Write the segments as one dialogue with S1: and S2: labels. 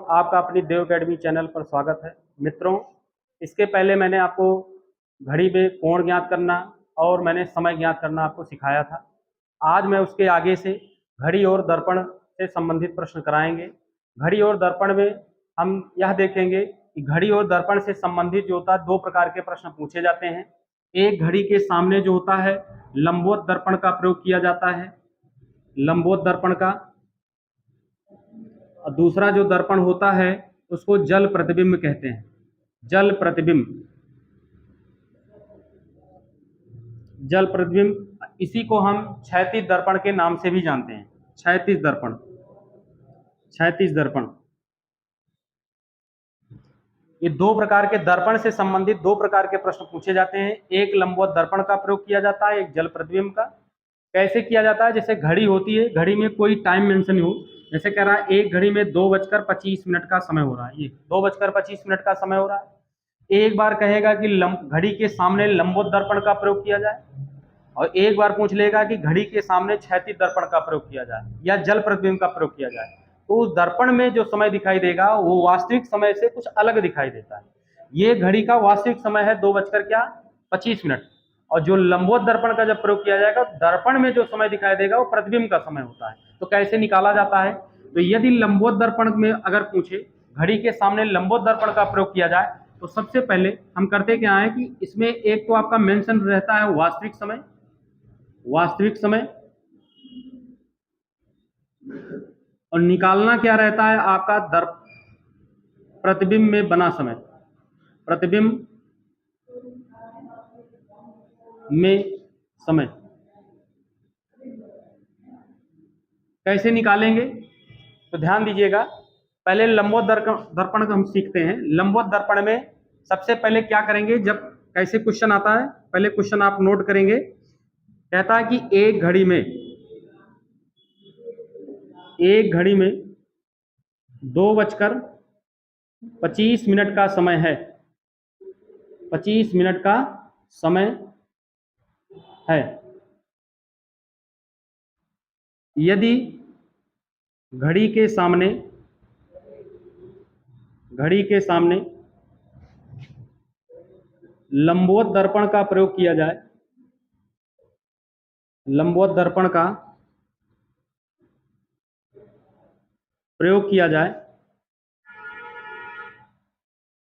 S1: आपका अपनी देव academy channel पर स्वागत है। मित्रों, इसके पहले मैंने आपको घड़ी में कोण ज्ञात करना और मैंने समय ज्ञात करना आपको सिखाया था। आज मैं उसके आगे से घड़ी और दर्पण से संबंधित प्रश्न कराएंगे। घड़ी और दर्पण में हम यह देखेंगे कि घड़ी और दर्पण से संबंधित जो होता है दो प्रकार के प्रश्न पूछे जाते हैं। एक, घड़ी के सामने जो होता है लंबवत दर्पण का प्रयोग किया जाता है, लंबवत दर्पण का। और दूसरा जो दर्पण होता है उसको जल प्रतिबिंब कहते हैं, जल प्रतिबिंब। जल प्रतिबिंब इसी को हम क्षैतिज दर्पण के नाम से भी जानते हैं, क्षैतिज दर्पण, क्षैतिज दर्पण। ये दो प्रकार के दर्पण से संबंधित दो प्रकार के प्रश्न पूछे जाते हैं। एक लंबवत दर्पण का प्रयोग किया जाता है, एक जल प्रतिबिंब का। कैसे किया जाता है? जैसे घड़ी होती है, घड़ी में कोई टाइम मेंशन नहीं हो, जैसे कह रहा है एक घड़ी में 2:25 का समय हो रहा है, ये 2:25 का समय हो रहा है। एक बार कहेगा कि घड़ी के सामने लंबवत दर्पण का प्रयोग किया जाए, और एक बार पूछ लेगा कि घड़ी के सामने क्षैतिज दर्पण का प्रयोग किया जाए या जल प्रतिबिंब का प्रयोग किया जाए। तो उस दर्पण में जो समय दिखाई देगा वो वास्तविक समय से कुछ अलग दिखाई देता है। ये घड़ी का वास्तविक समय है 2:25, और जो लंबवत दर्पण का जब प्रयोग किया जाएगा दर्पण में जो समय दिखाई देगा वो प्रतिबिंब का समय होता है। तो कैसे निकाला जाता है? तो यदि लंबवत दर्पण में अगर पूछे घड़ी के सामने लंबवत दर्पण का प्रयोग किया जाए तो सबसे पहले हम करते क्या है कि इसमें एक तो आपका मेंशन रहता है वास्तविक समय, वास्तविक समय, और निकालना क्या रहता है आपका प्रतिबिंब में बना समय, प्रतिबिंब में समय। कैसे निकालेंगे तो ध्यान दीजिएगा। पहले लंबवत दर्पण हम सीखते हैं। लंबवत दर्पण में सबसे पहले क्या करेंगे, जब कैसे क्वेश्चन आता है पहले क्वेश्चन आप नोट करेंगे। कहता है कि एक घड़ी में 2:25 का समय है, 25 मिनट का समय है। यदि घड़ी के सामने लंबवत दर्पण का प्रयोग किया जाए, लंबवत दर्पण का प्रयोग किया जाए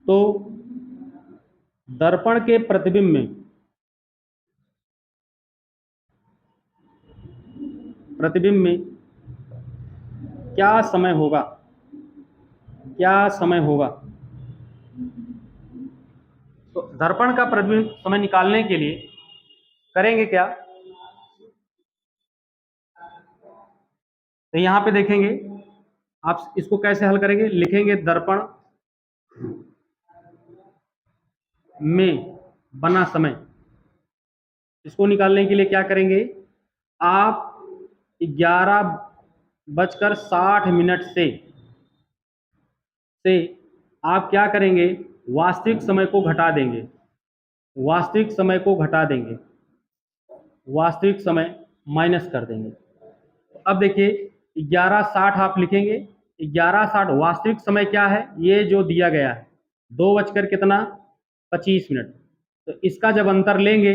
S1: तो दर्पण के प्रतिबिंब में क्या समय होगा, क्या समय होगा। तो दर्पण का प्रतिबिंब समय निकालने के लिए करेंगे क्या, तो यहां पे देखेंगे आप इसको कैसे हल करेंगे। लिखेंगे दर्पण में बना समय। इसको निकालने के लिए क्या करेंगे, आप 11:60 से आप क्या करेंगे, वास्तविक समय को घटा देंगे, वास्तविक समय को घटा देंगे, वास्तविक समय माइनस कर देंगे। अब देखिए 11:60 आप लिखेंगे, 11:60 वास्तविक समय क्या है, ये जो दिया गया है 2:25। तो इसका जब अंतर लेंगे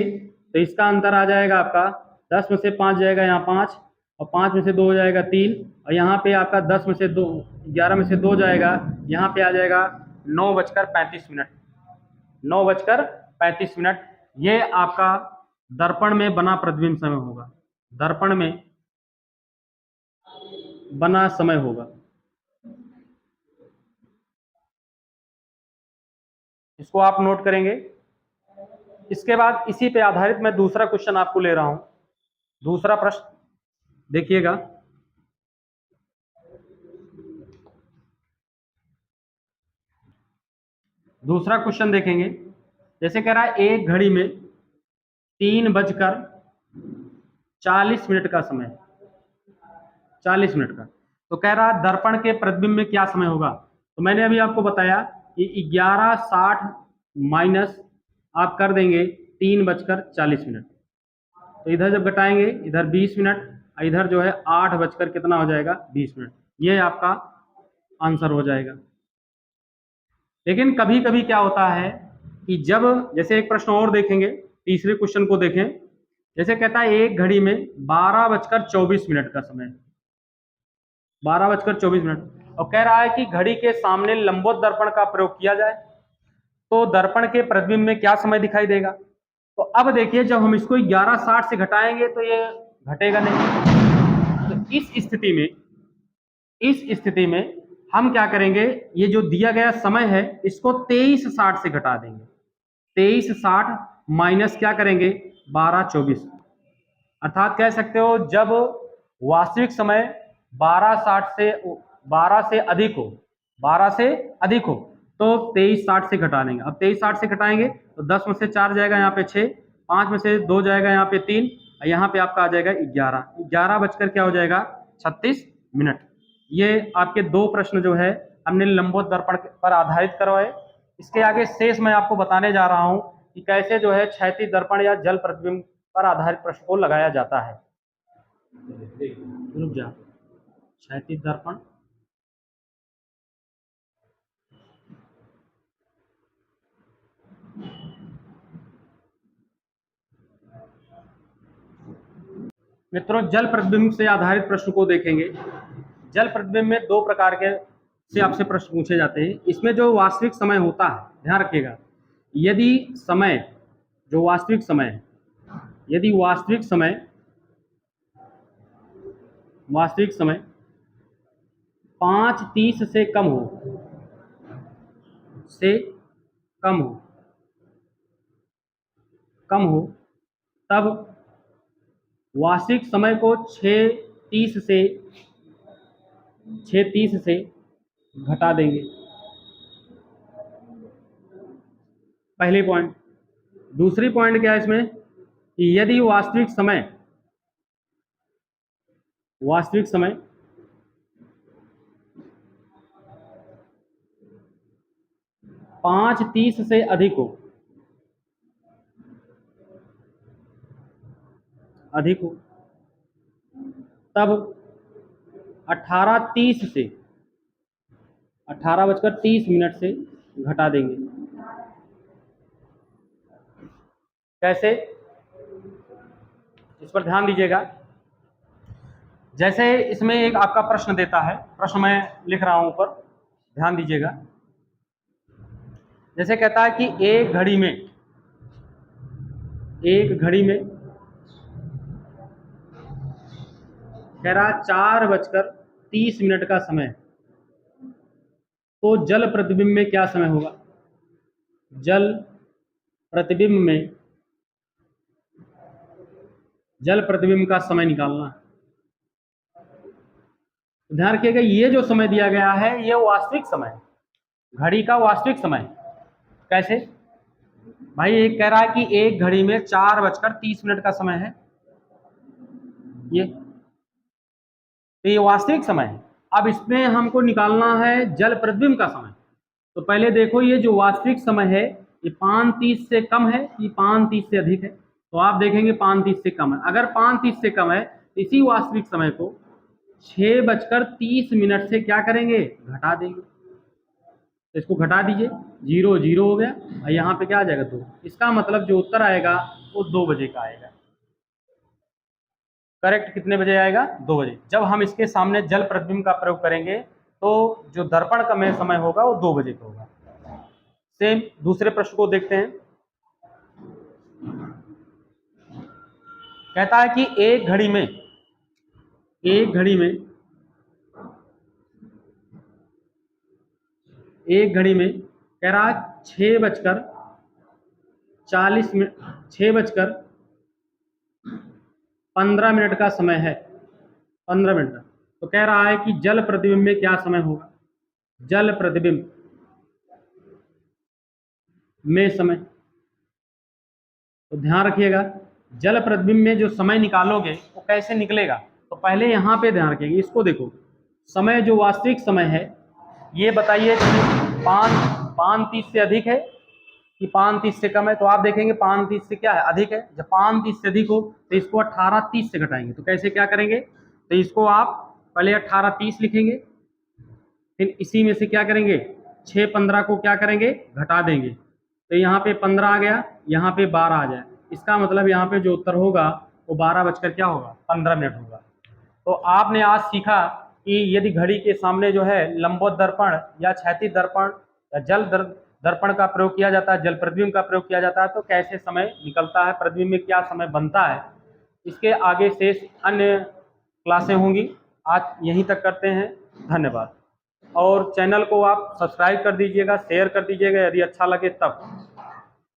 S1: तो इसका अंतर आ जाएगा आपका 10 में से 5 जाएगा यहाँ 5, और 5 में से 2 हो जाएगा 3, और यहाँ पे आपका 10 में से 2, 11 में से 2 जाएगा, यहाँ पे आ जाएगा 9:35, 9:35। ये आपका दर्पण में बना प्रतिबिंब समय होगा, दर्पण में बना समय होगा। इसको आप नोट करेंगे। इसके बाद इसी पे आधारित मैं दूसरा क्वेश्चन आपको ले रहा हूं। दूसरा प्रश्न देखिएगा। दूसरा क्वेश्चन देखेंगे। जैसे कह रहा है एक घड़ी में 3:40 का समय, 40 मिनट का। तो कह रहा है दर्पण के प्रतिबिंब में क्या समय होगा। तो मैंने अभी आपको बताया कि 11:60 माइनस आप कर देंगे 3:40। तो इधर जब घटाएंगे इधर 20 मिनट, इधर जो है 8 बजकर कितना हो जाएगा 20 मिनट। ये आपका आंसर हो जाएगा। लेकिन कभी कभी क्या होता है कि जब, जैसे एक प्रश्न और देखेंगे, तीसरे क्वेश्चन को देखें। जैसे कहता है एक घड़ी में 12:24 का समय, 12:24, और कह रहा है कि घड़ी के सामने लंबवत दर्पण का प्रयोग किया जाए तो दर्पण के प्रतिबिंब में क्या समय दिखाई देगा। तो अब देखिए, जब हम इसको 11:60 से घटाएंगे तो ये घटेगा नहीं। तो इस स्थिति में हम क्या करेंगे, ये जो दिया गया समय है इसको 23:60 से घटा देंगे। 23:60 माइनस क्या करेंगे, 12:24, अर्थात कह सकते हो जब वास्तविक समय 12 से अधिक हो, 12 से अधिक हो तो 23:60 से घटा लेंगे। अब 23:60 से घटाएंगे तो 10 में से 4 जाएगा यहाँ पे 6, 5 में से 2 जाएगा यहाँ पे 3, यहाँ पे आपका आ जाएगा 11 बजकर क्या हो जाएगा, 36 मिनट। ये आपके दो प्रश्न जो है हमने लंबवत दर्पण पर आधारित करवाए। इसके आगे शेष मैं आपको बताने जा रहा हूँ कि कैसे जो है क्षैतिज दर्पण या जल प्रतिबिंब पर आधारित प्रश्न को लगाया जाता है। रुक जा, क्षैतिज दर्पण, मित्रों जल प्रतिबिंब से आधारित प्रश्न को देखेंगे। जल प्रतिबिंब में दो प्रकार के से आपसे प्रश्न पूछे जाते हैं। इसमें जो वास्तविक समय होता है, ध्यान रखिएगा, यदि समय, जो वास्तविक समय है, यदि वास्तविक समय 5:30 से कम हो तब वास्तविक समय को 6:30 से घटा देंगे। पहली पॉइंट। दूसरी पॉइंट क्या है इसमें कि यदि वास्तविक समय 5:30 से अधिक हो तब 18:30 से घटा देंगे। कैसे, इस पर ध्यान दीजिएगा। जैसे इसमें एक आपका प्रश्न देता है, प्रश्न मैं लिख रहा हूं ऊपर, ध्यान दीजिएगा। जैसे कहता है कि एक घड़ी में कह रहा 4:30 का समय, तो जल प्रतिबिंब में क्या समय होगा। जल प्रतिबिंब का समय निकालना है। ध्यान रखिएगा, ये जो समय दिया गया है ये वास्तविक समय, घड़ी का वास्तविक समय। कैसे भाई, एक कह रहा है कि एक घड़ी में 4:30 का समय है, तो ये वास्तविक समय है। अब इसमें हमको निकालना है जल प्रतिबिंब का समय। तो पहले देखो, ये जो वास्तविक समय है ये 5:30 से कम है कि 5:30 से अधिक है। तो आप देखेंगे 5:30 से कम है। अगर 5:30 से कम है तो इसी वास्तविक समय को 6:30 से क्या करेंगे, घटा देंगे। तो इसको घटा दीजिए, 0 0 हो गया, और यहाँ पे क्या आ जाएगा, 2। इसका मतलब जो उत्तर आएगा वो 2 बजे का आएगा। करेक्ट कितने बजे आएगा, 2 बजे। जब हम इसके सामने जल प्रतिबिंब का प्रयोग करेंगे तो जो दर्पण का में समय होगा वो 2 बजे का होगा। सेम दूसरे प्रश्न को देखते हैं। कहता है कि एक घड़ी में कह रहा 6:15 का समय है, 15 मिनट का। तो कह रहा है कि जल प्रतिबिंब में क्या समय होगा। जल प्रतिबिंब में समय, तो ध्यान रखिएगा, जल प्रतिबिंब में जो समय निकालोगे वो कैसे निकलेगा। तो पहले यहाँ पे ध्यान रखिएगा, इसको देखो, समय जो वास्तविक समय है ये बताइए 5:30 से अधिक है कि 5:30 से कम है। तो आप देखेंगे 5:30 से क्या है, अधिक है। जब 5:30 से अधिक हो तो इसको 18:30 से घटाएंगे। तो कैसे क्या करेंगे, तो इसको आप पहले 18:30 लिखेंगे, फिर इसी में से क्या करेंगे, 6-15 को क्या करेंगे, घटा देंगे। तो यहाँ पे 15 आ गया, यहाँ पे 12 आ जाए, इसका मतलब यहाँ पे जो उत्तर होगा वो 12 बजकर क्या होगा, 15 मिनट होगा। तो आपने आज सीखा कि यदि घड़ी के सामने जो है लंबवत दर्पण या क्षैतिज दर्पण या दर्पण का प्रयोग किया जाता है, जल प्रतिबिंब का प्रयोग किया जाता है, तो कैसे समय निकलता है, प्रतिबिंब में क्या समय बनता है। इसके आगे शेष अन्य क्लासें होंगी। आज यहीं तक करते हैं, धन्यवाद। और चैनल को आप सब्सक्राइब कर दीजिएगा, शेयर कर दीजिएगा यदि अच्छा लगे तब।